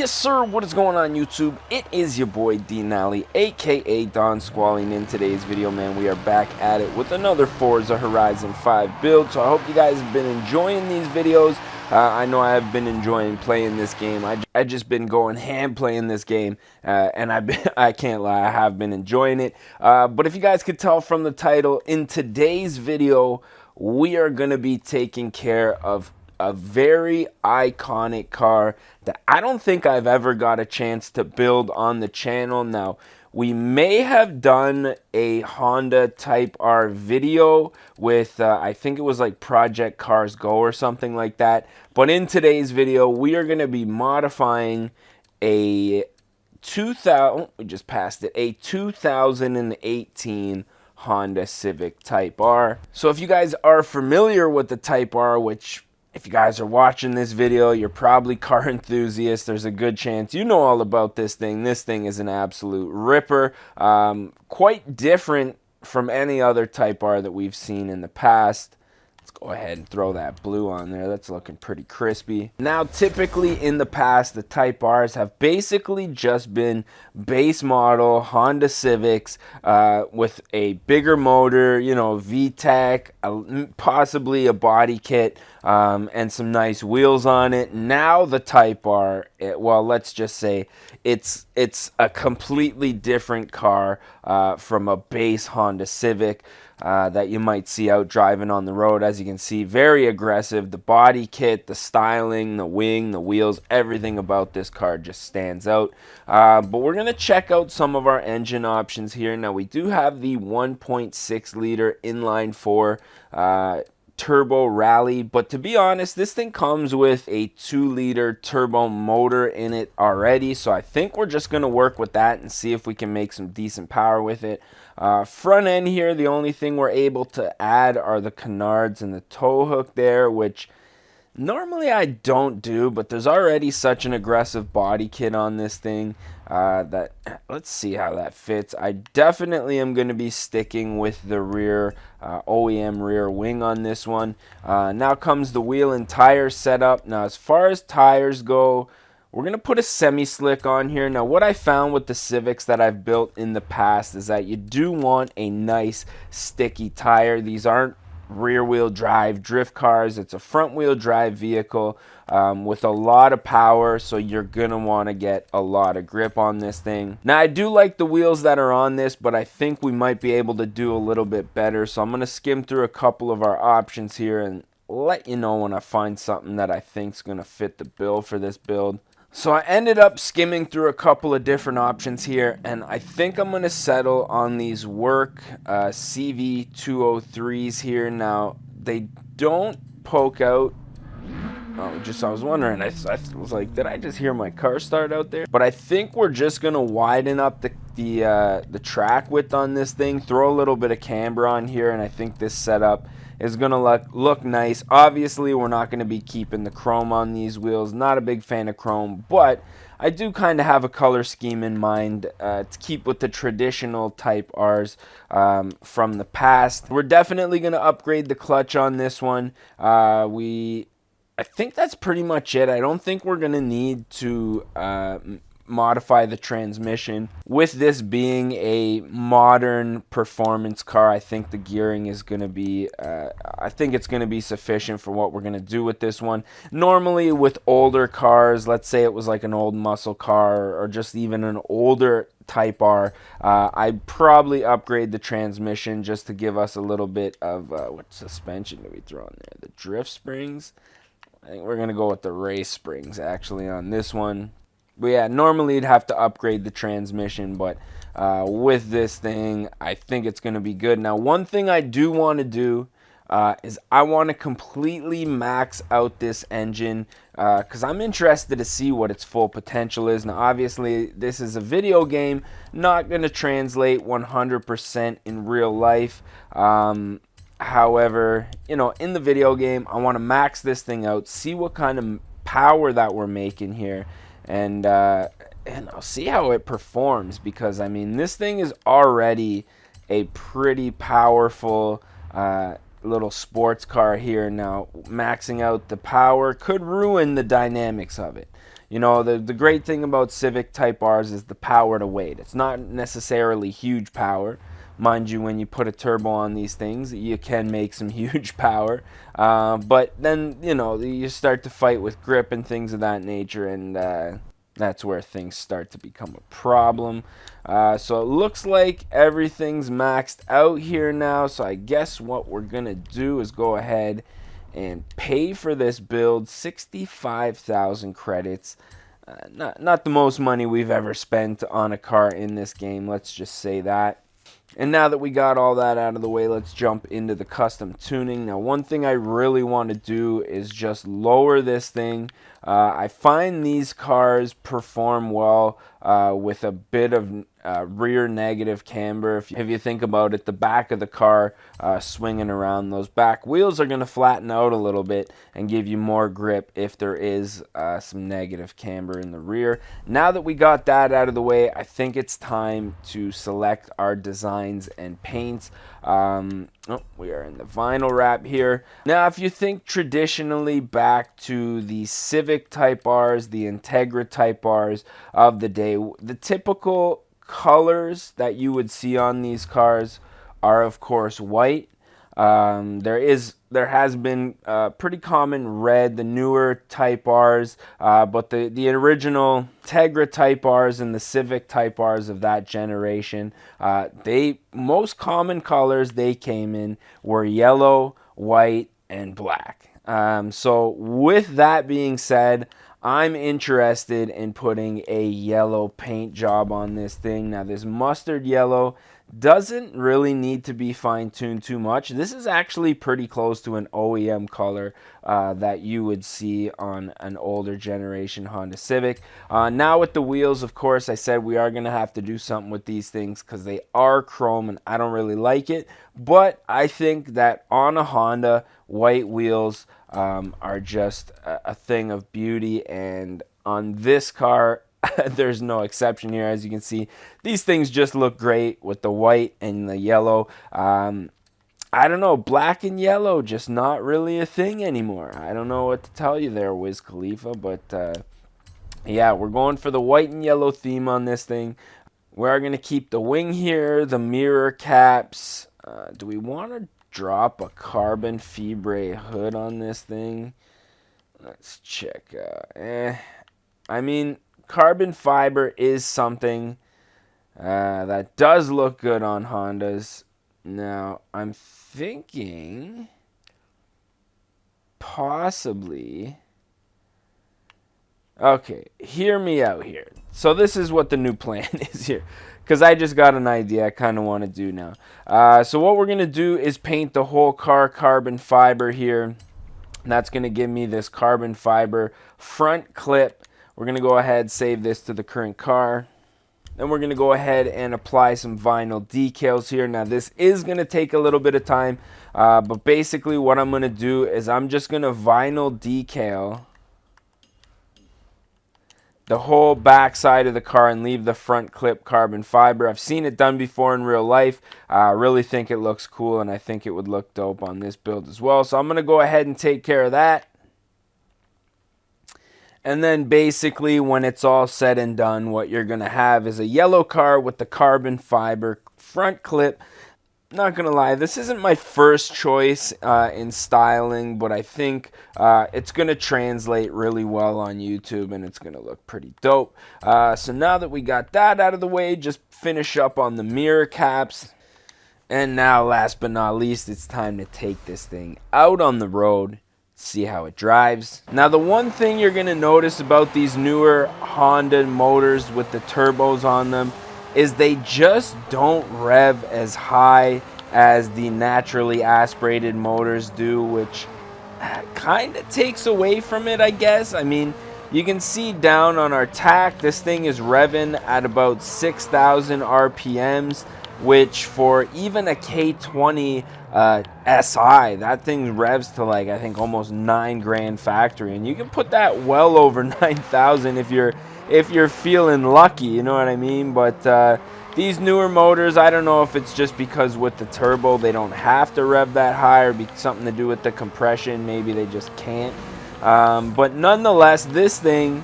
Yes, sir. What is going on, YouTube? It is your boy D Nally, aka Don Squalling. In today's video, man, we are back at it with another Forza Horizon 5 build. So I hope you guys have been enjoying these videos. I know I have been enjoying playing this game. I just been going ham playing this game, and I can't lie, I have been enjoying it. But if you guys could tell from the title, in today's video, we are gonna be taking care of a very iconic car that I don't think I've ever got a chance to build on the channel. Now, we may have done a Honda Type R video with, I think it was like Project Cars Go or something like that. But in today's video, we are going to be modifying a 2018 Honda Civic Type R. So if you guys are familiar with the Type R, which if you guys are watching this video, you're probably car enthusiasts. There's a good chance you know all about this thing. This thing is an absolute ripper. Quite different from any other Type R that we've seen in the past. Let's go ahead and throw that blue on there. That's looking pretty crispy. Now, typically in the past, the Type Rs have basically just been base model Honda Civics with a bigger motor, you know, VTEC, possibly a body kit, and some nice wheels on it. Now the Type R, well, let's just say it's a completely different car from a base Honda Civic that you might see out driving on the road. As you can see, very aggressive. The body kit, the styling, the wing, the wheels, everything about this car just stands out. But we're going to check out some of our engine options here. Now, we do have the 1.6 liter inline 4 turbo rally, but to be honest, this thing comes with a 2-liter turbo motor in it already, so I think we're just going to work with that and see if we can make some decent power with it. Front end here, the only thing we're able to add are the canards and the tow hook there, which normally I don't do, but there's already such an aggressive body kit on this thing that let's see how that fits. I definitely am going to be sticking with the rear OEM rear wing on this one. Now comes the wheel and tire setup. Now, as far as tires go, we're going to put a semi-slick on here. Now, what I found with the Civics that I've built in the past is that you do want a nice sticky tire. These aren't rear-wheel drive drift cars. It's a front-wheel drive vehicle with a lot of power, so you're going to want to get a lot of grip on this thing. Now, I do like the wheels that are on this, but I think we might be able to do a little bit better, so I'm going to skim through a couple of our options here and let you know when I find something that I think is going to fit the bill for this build. So I ended up skimming through a couple of different options here, and I think I'm going to settle on these work CV203s here. Now, they don't poke out. Oh, I was wondering, I was like, did I just hear my car start out there? But I think we're just going to widen up the track width on this thing, throw a little bit of camber on here, and I think this setup is going to look nice. Obviously, we're not going to be keeping the chrome on these wheels. Not a big fan of chrome, but I do kind of have a color scheme in mind to keep with the traditional Type Rs from the past. We're definitely going to upgrade the clutch on this one. I think that's pretty much it. I don't think we're going to need to modify the transmission. With this being a modern performance car, I think the gearing is going to be I think it's going to be sufficient for what we're going to do with this one. Normally with older cars, let's say it was like an old muscle car or just even an older Type R, I'd probably upgrade the transmission just to give us a little bit of what suspension do we throw in there? The drift springs? I think we're going to go with the race springs actually on this one. But yeah, normally you'd have to upgrade the transmission, but with this thing, I think it's going to be good. Now, one thing I do want to do is I want to completely max out this engine because I'm interested to see what its full potential is. Now, obviously, this is a video game, not going to translate 100% in real life. However, you know, in the video game, I want to max this thing out, see what kind of power that we're making here. And I'll see how it performs because, I mean, this thing is already a pretty powerful little sports car here. Now, maxing out the power could ruin the dynamics of it. You know, the great thing about Civic Type R's is the power to weight. It's not necessarily huge power. Mind you, when you put a turbo on these things, you can make some huge power. But then, you know, you start to fight with grip and things of that nature, and that's where things start to become a problem. So it looks like everything's maxed out here now. So I guess what we're going to do is go ahead and pay for this build. 65,000 credits. Not the most money we've ever spent on a car in this game. Let's just say that. And now that we got all that out of the way, let's jump into the custom tuning. Now, one thing I really want to do is just lower this thing. I find these cars perform well with a bit of rear negative camber. If you think about it, the back of the car swinging around, those back wheels are going to flatten out a little bit and give you more grip if there is some negative camber in the rear. Now that we got that out of the way, I think it's time to select our designs and paints. We are in the vinyl wrap here. Now, if you think traditionally back to the Civic Type R's, the Integra Type R's of the day, the typical colors that you would see on these cars are, of course, white. There has been pretty common red, the newer Type R's, but the original Integra Type R's and the Civic Type R's of that generation, most common colors they came in were yellow, white, and black. So with that being said, I'm interested in putting a yellow paint job on this thing. Now, this mustard yellow doesn't really need to be fine-tuned too much. This is actually pretty close to an OEM color that you would see on an older generation Honda Civic. Now with the wheels, of course, I said we are going to have to do something with these things because they are chrome and I don't really like it. But I think that on a Honda, white wheels are just a thing of beauty, and on this car there's no exception here. As you can see, these things just look great with the white and the yellow. I don't know, black and yellow just not really a thing anymore. I don't know what to tell you there, Wiz Khalifa, but yeah, we're going for the white and yellow theme on this thing. We are going to keep the wing here, the mirror caps. Do we want to drop a carbon fibre hood on this thing? Let's check. I mean, carbon fiber is something that does look good on Hondas. Now, I'm thinking possibly... Okay, hear me out here. So this is what the new plan is here, because I just got an idea I kind of want to do now. So what we're going to do is paint the whole car carbon fiber here. And that's going to give me this carbon fiber front clip. We're going to go ahead, save this to the current car. Then we're going to go ahead and apply some vinyl decals here. Now this is going to take a little bit of time, but basically what I'm going to do is I'm just going to vinyl decal the whole back side of the car and leave the front clip carbon fiber. I've seen it done before in real life. I really think it looks cool, and I think it would look dope on this build as well. So I'm going to go ahead and take care of that. And then basically when it's all said and done, what you're going to have is a yellow car with the carbon fiber front clip. Not going to lie, this isn't my first choice in styling, but I think it's going to translate really well on YouTube and it's going to look pretty dope. So now that we got that out of the way, just finish up on the mirror caps. And now, last but not least, it's time to take this thing out on the road, see how it drives. Now, the one thing you're going to notice about these newer Honda motors with the turbos on them is they just don't rev as high as the naturally aspirated motors do, which kind of takes away from it, I guess. I mean, you can see down on our tack, this thing is revving at about 6,000 RPMs, which for even a K20 SI, that thing revs to like, I think almost 9 grand factory, and you can put that well over 9,000 if you're feeling lucky, you know what I mean? But these newer motors, I don't know if it's just because with the turbo they don't have to rev that high, or be something to do with the compression, maybe they just can't. But nonetheless, this thing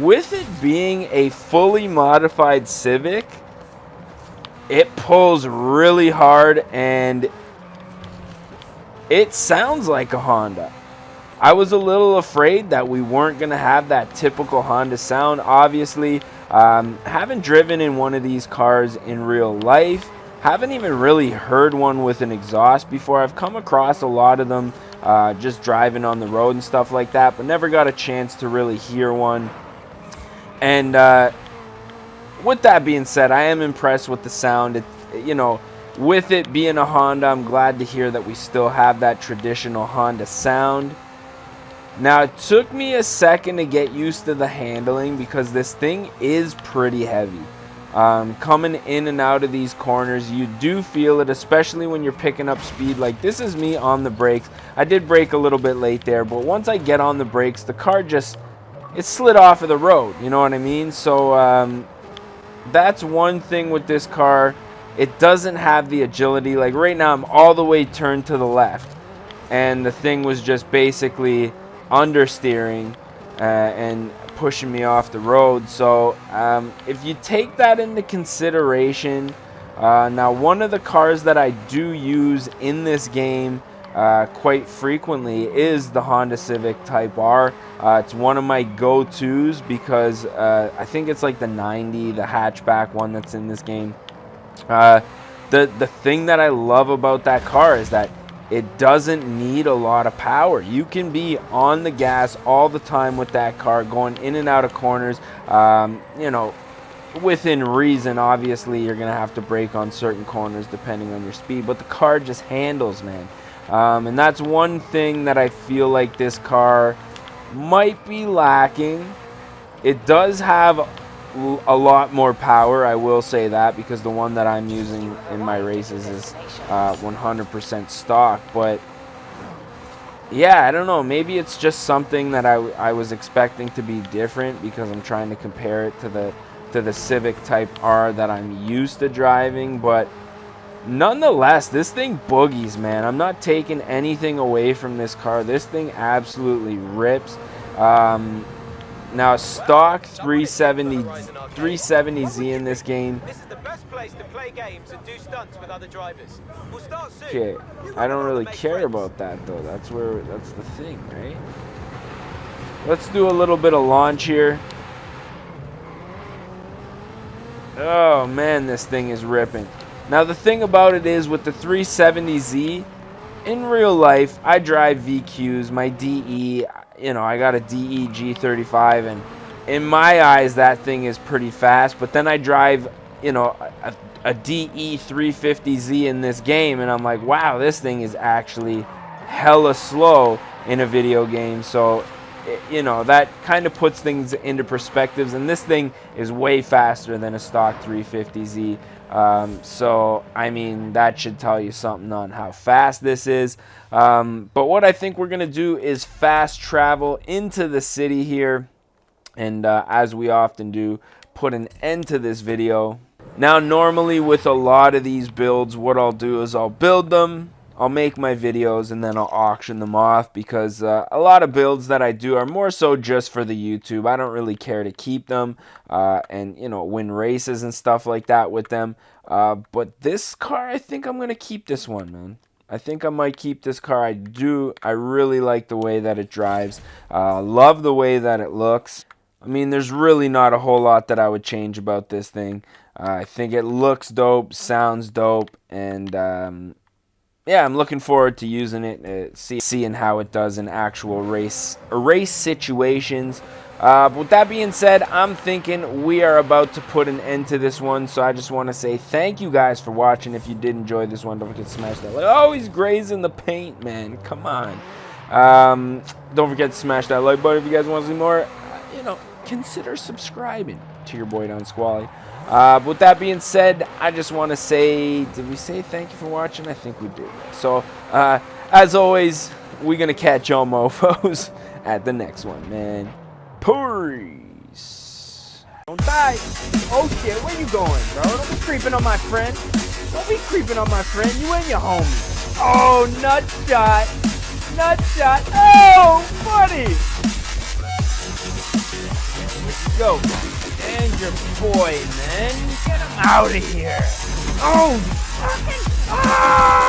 with it being a fully modified Civic, it pulls really hard and it sounds like a Honda. I was a little afraid that we weren't going to have that typical Honda sound. Obviously, haven't driven in one of these cars in real life. Haven't even really heard one with an exhaust before. I've come across a lot of them just driving on the road and stuff like that, but never got a chance to really hear one. And with that being said, I am impressed with the sound. With it being a Honda, I'm glad to hear that we still have that traditional Honda sound. Now, it took me a second to get used to the handling because this thing is pretty heavy. Coming in and out of these corners, you do feel it, especially when you're picking up speed. Like, this is me on the brakes. I did brake a little bit late there, but once I get on the brakes, the car it slid off of the road. You know what I mean? So, that's one thing with this car. It doesn't have the agility. Like, right now, I'm all the way turned to the left, and the thing was just basically understeering and pushing me off the road. So if you take that into consideration, now one of the cars that I do use in this game quite frequently is the Honda Civic Type R. It's one of my go-tos because I think it's like the 90, the hatchback one that's in this game. The thing that I love about that car is that it doesn't need a lot of power. You can be on the gas all the time with that car, going in and out of corners. Within reason. Obviously, you're going to have to brake on certain corners depending on your speed, but the car just handles, man. And that's one thing that I feel like this car might be lacking. It does have a lot more power, I will say that, because the one that I'm using in my races is 100% stock. But yeah, I don't know, maybe it's just something that I was expecting to be different because I'm trying to compare it to the Civic Type R that I'm used to driving. But nonetheless, this thing boogies, man. I'm not taking anything away from this car. This thing absolutely rips. Now, stock 370Z in this game. This is the best place to play games and do stunts with other drivers. We'll start soon. Okay, I don't really care about that though. That's the thing, right? Let's do a little bit of launch here. Oh man, this thing is ripping. Now the thing about it is, with the 370Z, in real life, I drive VQs, my DE, I got a DE G35, and in my eyes, that thing is pretty fast. But then I drive, a DE 350Z in this game, and I'm like, wow, this thing is actually hella slow in a video game. So, that kind of puts things into perspectives, and this thing is way faster than a stock 350Z. So, I mean, that should tell you something on how fast this is. But what I think we're going to do is fast travel into the city here. And as we often do, put an end to this video. Now, normally with a lot of these builds, what I'll do is I'll build them, I'll make my videos, and then I'll auction them off, because a lot of builds that I do are more so just for the YouTube. I don't really care to keep them and win races and stuff like that with them. But this car, I think I'm gonna keep this one, man. I think I might keep this car. I really like the way that it drives. Love the way that it looks. I mean, there's really not a whole lot that I would change about this thing. I think it looks dope, sounds dope, and yeah, I'm looking forward to using it, seeing how it does in actual race situations. With that being said, I'm thinking we are about to put an end to this one, so I just want to say thank you guys for watching. If you did enjoy this one, don't forget to smash that like. Oh, he's grazing the paint, man. Come on. Don't forget to smash that like button if you guys want to see more. Consider subscribing to your boy Don Squally. With that being said, I just want to say, did we say thank you for watching? I think we did. So, as always, we're going to catch y'all mofos at the next one, man. Peace. Don't die. Oh, shit. Where you going, bro? Don't be creeping on my friend. Don't be creeping on my friend. You and your homie. Oh, nut shot. Nut shot. Oh, buddy. go. And your boy, man. Get him out of here. Oh, fucking. Ah!